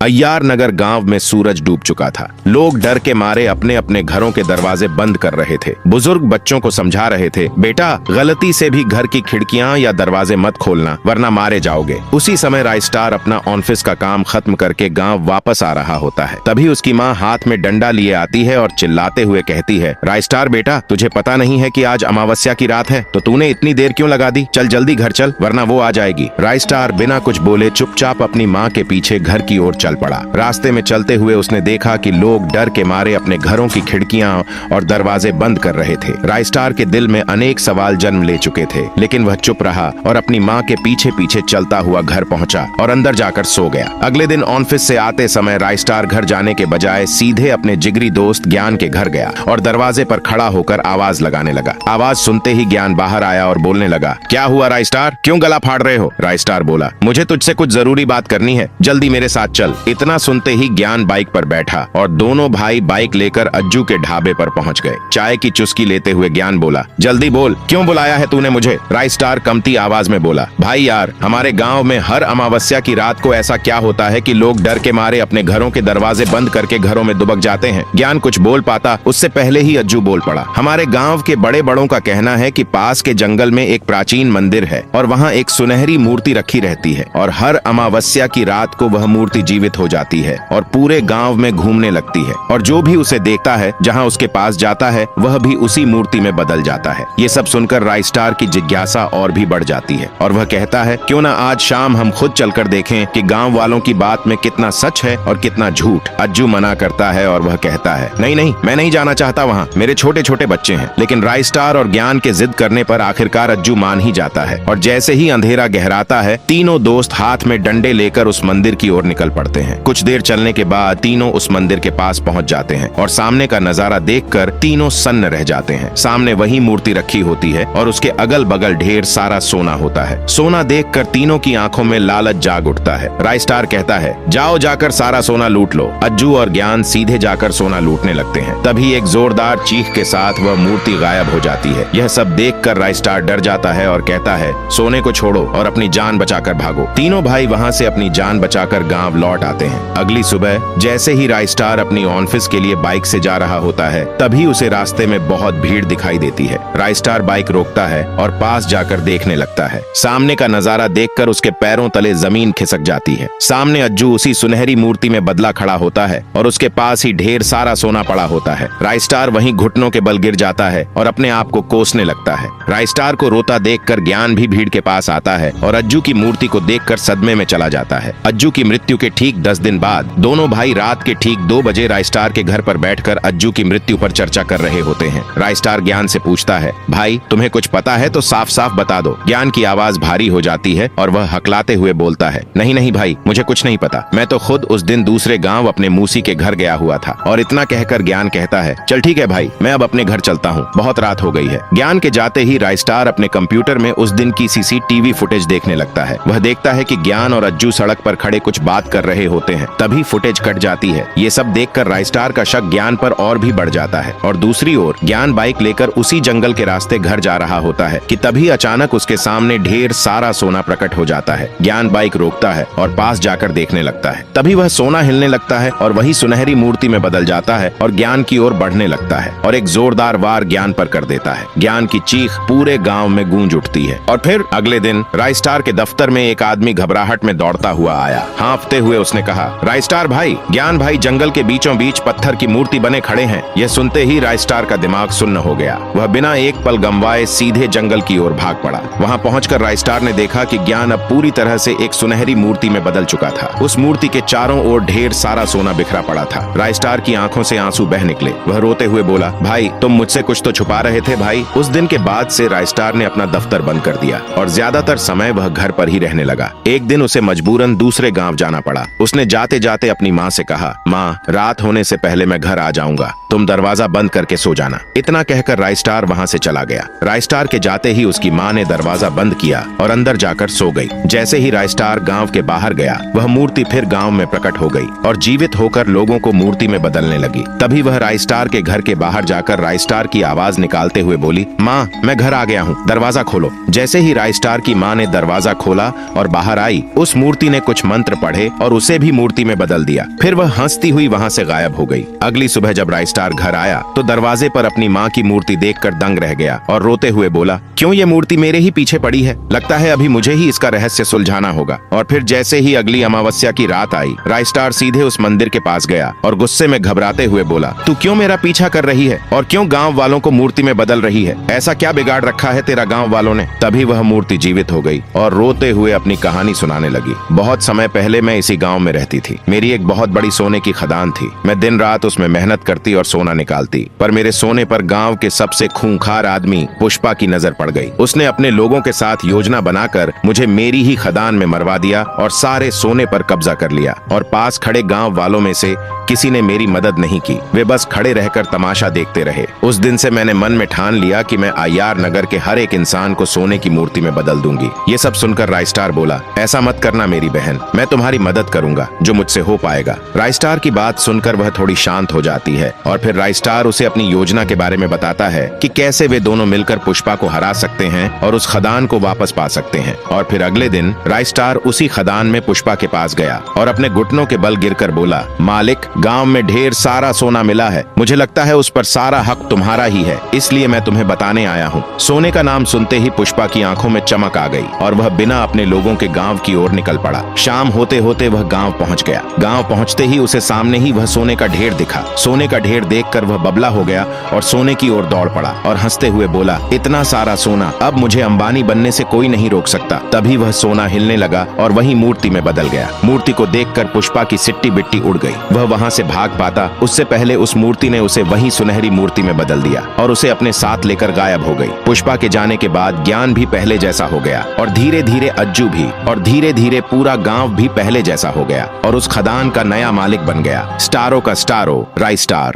अय्यार नगर गांव में सूरज डूब चुका था। लोग डर के मारे अपने अपने घरों के दरवाजे बंद कर रहे थे। बुजुर्ग बच्चों को समझा रहे थे, बेटा गलती से भी घर की खिड़कियां या दरवाजे मत खोलना वरना मारे जाओगे। उसी समय राइस्टार अपना ऑफिस का काम खत्म करके गांव वापस आ रहा होता है। तभी उसकी माँ हाथ में डंडा लिए आती है और चिल्लाते हुए कहती है, राइस्टार बेटा, तुझे पता नहीं है कि आज अमावस्या की रात है? तो तूने इतनी देर क्यों लगा दी? चल जल्दी घर चल वरना वो आ जाएगी। राइस्टार बिना कुछ बोले चुपचाप अपनी माँ के पीछे घर की ओर चल पड़ा। रास्ते में चलते हुए उसने देखा कि लोग डर के मारे अपने घरों की खिड़कियां और दरवाजे बंद कर रहे थे। राइस्टार के दिल में अनेक सवाल जन्म ले चुके थे, लेकिन वह चुप रहा और अपनी माँ के पीछे पीछे चलता हुआ घर पहुंचा और अंदर जाकर सो गया। अगले दिन ऑफिस से आते समय राइस्टार घर जाने के बजाय सीधे अपने जिगरी दोस्त ज्ञान के घर गया और दरवाजे पर खड़ा होकर आवाज लगाने लगा। आवाज सुनते ही ज्ञान बाहर आया और बोलने लगा, क्या हुआ राइस्टार, क्यों गला फाड़ रहे हो? राइस्टार बोला, मुझे तुझसे कुछ जरूरी बात करनी है, जल्दी मेरे साथ चल। इतना सुनते ही ज्ञान बाइक पर बैठा और दोनों भाई बाइक लेकर अज्जू के ढाबे पर पहुंच गए। चाय की चुस्की लेते हुए ज्ञान बोला, जल्दी बोल, क्यों बुलाया है तूने मुझे? राइस्टार कमती आवाज में बोला, भाई यार, हमारे गांव में हर अमावस्या की रात को ऐसा क्या होता है कि लोग डर के मारे अपने घरों के दरवाजे बंद करके घरों में दुबक जाते हैं। ज्ञान कुछ बोल पाता उससे पहले ही अज्जू बोल पड़ा, हमारे गाँव के बड़े बड़ों का कहना है कि पास के जंगल में एक प्राचीन मंदिर है और वहाँ एक सुनहरी मूर्ति रखी रहती है और हर अमावस्या की रात को वह मूर्ति जीवित हो जाती है और पूरे गांव में घूमने लगती है और जो भी उसे देखता है, जहां उसके पास जाता है, वह भी उसी मूर्ति में बदल जाता है। ये सब सुनकर राइस्टार की जिज्ञासा और भी बढ़ जाती है और वह कहता है, क्यों ना आज शाम हम खुद चलकर देखें कि गांव वालों की बात में कितना सच है और कितना झूठ। अज्जू मना करता है और वह कहता है, नहीं नहीं, मैं नहीं जाना चाहता वहाँ, मेरे छोटे छोटे बच्चे हैं। लेकिन राइस्टार और ज्ञान के जिद करने पर आखिरकार अज्जू मान ही जाता है और जैसे ही अंधेरा गहराता है, तीनों दोस्त हाथ में डंडे लेकर उस मंदिर की ओर निकल पड़ते हैं। कुछ देर चलने के बाद तीनों उस मंदिर के पास पहुंच जाते हैं और सामने का नजारा देखकर तीनों सन्न रह जाते हैं। सामने वही मूर्ति रखी होती है और उसके अगल बगल ढेर सारा सोना होता है। सोना देखकर तीनों की आंखों में लालच जाग उठता है। राइस्टार कहता है, जाओ जाकर सारा सोना लूट लो। अज्जू और ज्ञान सीधे जाकर सोना लूटने लगते हैं। तभी एक जोरदार चीख के साथ वह मूर्ति गायब हो जाती है। यह सब देखकर राइस्टार डर जाता है और कहता है, सोने को छोड़ो और अपनी जान बचाकर भागो। तीनों भाई वहाँ से अपनी जान बचाकर गाँव लौट आते हैं। अगली सुबह जैसे ही राइस्टार अपनी ऑफिस के लिए बाइक से जा रहा होता है, तभी उसे रास्ते में बहुत भीड़ दिखाई देती है। राइस्टार बाइक रोकता है और पास जाकर देखने लगता है। सामने का नजारा देखकर उसके पैरों तले जमीन खिसक जाती है। सामने अज्जू उसी सुनहरी मूर्ति में बदला खड़ा होता है और उसके पास ही ढेर सारा सोना पड़ा होता है। राइस्टार वहीं घुटनों के बल गिर जाता है और अपने आप को कोसने लगता है। राइस्टार को रोता देखकर ज्ञान भी भीड़ के पास आता है और अज्जू की मूर्ति को देखकर सदमे में चला जाता है। अज्जू की मृत्यु के ठीक 10 दिन बाद दोनों भाई रात के ठीक 2 बजे राइस्टार के घर पर बैठकर अज्जू की मृत्यु पर चर्चा कर रहे होते हैं। राइस्टार ज्ञान से पूछता है, भाई तुम्हें कुछ पता है तो साफ साफ बता दो। ज्ञान की आवाज भारी हो जाती है और वह हकलाते हुए बोलता है, नहीं नहीं भाई, मुझे कुछ नहीं पता, मैं तो खुद उस दिन दूसरे गांव अपने मूसी के घर गया हुआ था। और इतना कहकर ज्ञान कहता है, चल ठीक है भाई, मैं अब अपने घर चलता हूँ, बहुत रात हो गई है। ज्ञान के जाते ही राइस्टार अपने कंप्यूटर में उस दिन की सीसीटीवी फुटेज देखने लगता है। वह देखता है कि ज्ञान और अज्जू सड़क पर खड़े कुछ बात कर रहे होते हैं। तभी फुटेज कट जाती है। ये सब देखकर राइस्टार का शक ज्ञान पर और भी बढ़ जाता है और दूसरी ओर ज्ञान बाइक लेकर उसी जंगल के रास्ते घर जा रहा होता है कि तभी अचानक उसके सामने ढेर सारा सोना प्रकट हो जाता है। ज्ञान बाइक रोकता है और पास जाकर देखने लगता है। तभी वह सोना हिलने लगता है और वही सुनहरी मूर्ति में बदल जाता है और ज्ञान की ओर बढ़ने लगता है और एक जोरदार वार ज्ञान पर कर देता है। ज्ञान की चीख पूरे गाँव में गूंज उठती है। और फिर अगले दिन राइस्टार के दफ्तर में एक आदमी घबराहट में दौड़ता हुआ आया। हाँफते हुए उसने कहा, राइस्टार भाई, ज्ञान भाई जंगल के बीचों बीच पत्थर की मूर्ति बने खड़े हैं। यह सुनते ही राइस्टार का दिमाग सुन्न हो गया। वह बिना एक पल गंवाए सीधे जंगल की ओर भाग पड़ा। वहां पहुंचकर राइस्टार ने देखा कि ज्ञान अब पूरी तरह से एक सुनहरी मूर्ति में बदल चुका था। उस मूर्ति के चारों ओर ढेर सारा सोना बिखरा पड़ा था। राइस्टार की आंखों से आंसू बह निकले। वह रोते हुए बोला, भाई तुम मुझसे कुछ तो छुपा रहे थे भाई। उस दिन के बाद से राइस्टार ने अपना दफ्तर बंद कर दिया और ज्यादातर समय वह घर पर ही रहने लगा। एक दिन उसे मजबूरन दूसरे गाँव जाना पड़ा। उसने जाते जाते अपनी माँ से कहा, माँ रात होने से पहले मैं घर आ जाऊंगा, तुम दरवाजा बंद करके सो जाना। इतना कहकर राइस्टार वहां से चला गया। राइस्टार के जाते ही उसकी माँ ने दरवाजा बंद किया और अंदर जाकर सो गई। जैसे ही राइस्टार गांव के बाहर गया, वह मूर्ति फिर गांव में प्रकट हो गई और जीवित होकर लोगों को मूर्ति में बदलने लगी। तभी वह राइस्टार के घर के बाहर जाकर राइस्टार की आवाज निकालते हुए बोली, माँ मैं घर आ गया हूँ, दरवाजा खोलो। जैसे ही राइस्टार की माँ ने दरवाजा खोला और बाहर आई, उस मूर्ति ने कुछ मंत्र पढ़े और उसे उसे भी मूर्ति में बदल दिया। फिर वह हंसती हुई वहाँ से गायब हो गई। अगली सुबह जब राइस्टार घर आया तो दरवाजे पर अपनी माँ की मूर्ति देखकर दंग रह गया और रोते हुए बोला, क्यों ये मूर्ति मेरे ही पीछे पड़ी है? लगता है अभी मुझे ही इसका रहस्य सुलझाना होगा। और फिर जैसे ही अगली अमावस्या की रात आई, राइस्टार सीधे उस मंदिर के पास गया और गुस्से में घबराते हुए बोला, तू क्यों मेरा पीछा कर रही है और क्यों गांव वालों को मूर्ति में बदल रही है? ऐसा क्या बिगाड़ रखा है तेरा गांव वालों ने? तभी वह मूर्ति जीवित हो गई और रोते हुए अपनी कहानी सुनाने लगी। बहुत समय पहले मैं इसी गांव में रहती थी। मेरी एक बहुत बड़ी सोने की खदान थी। मैं दिन रात उसमें मेहनत करती और सोना निकालती, पर मेरे सोने पर गांव के सबसे खूंखार आदमी पुष्पा की नजर पड़ गई। उसने अपने लोगों के साथ योजना बनाकर मुझे मेरी ही खदान में मरवा दिया और सारे सोने पर कब्जा कर लिया। और पास खड़े गांव वालों में से किसी ने मेरी मदद नहीं की, वे बस खड़े रहकर तमाशा देखते रहे। उस दिन से मैंने मन में ठान लिया कि मैं अय्यार नगर के हर एक इंसान को सोने की मूर्ति में बदल दूंगी। ये सब सुनकर राइस्टार बोला, ऐसा मत करना मेरी बहन, मैं तुम्हारी मदद करूंगा जो मुझसे हो पाएगा। राइस्टार की बात सुनकर वह थोड़ी शांत हो जाती है और फिर राइस्टार उसे अपनी योजना के बारे में बताता है कि कैसे वे दोनों मिलकर पुष्पा को हरा सकते हैं और उस खदान को वापस पा सकते हैं। और फिर अगले दिन राइस्टार उसी खदान में पुष्पा के पास गया और अपने घुटनों के बल गिरकर बोला, मालिक, गांव में ढेर सारा सोना मिला है। मुझे लगता है उस पर सारा हक तुम्हारा ही है, इसलिए मैं तुम्हें बताने आया हूँ। सोने का नाम सुनते ही पुष्पा की आंखों में चमक आ गई और वह बिना अपने लोगों के गांव की ओर निकल पड़ा। शाम होते होते वह गांव पहुंच गया। गांव पहुंचते ही उसे सामने ही वह सोने का ढेर दिखा। सोने का ढेर देखकर वह बबला हो गया और सोने की ओर दौड़ पड़ा और हंसते हुए बोला, इतना सारा सोना, अब मुझे अंबानी बनने से कोई नहीं रोक सकता। तभी वह सोना हिलने लगा और वही मूर्ति में बदल गया। मूर्ति को देखकर पुष्पा की सिट्टी बिट्टी उड़ गई। वह वहां से भाग पाता उससे पहले उस मूर्ति ने उसे वही सुनहरी मूर्ति में बदल दिया और उसे अपने साथ लेकर गायब हो गई। पुष्पा के जाने के बाद ज्ञान भी पहले जैसा हो गया और धीरे धीरे अज्जू भी, और धीरे धीरे पूरा गांव भी पहले जैसा हो गया और उस खदान का नया मालिक बन गया। स्टारों का स्टारो राइस्टार।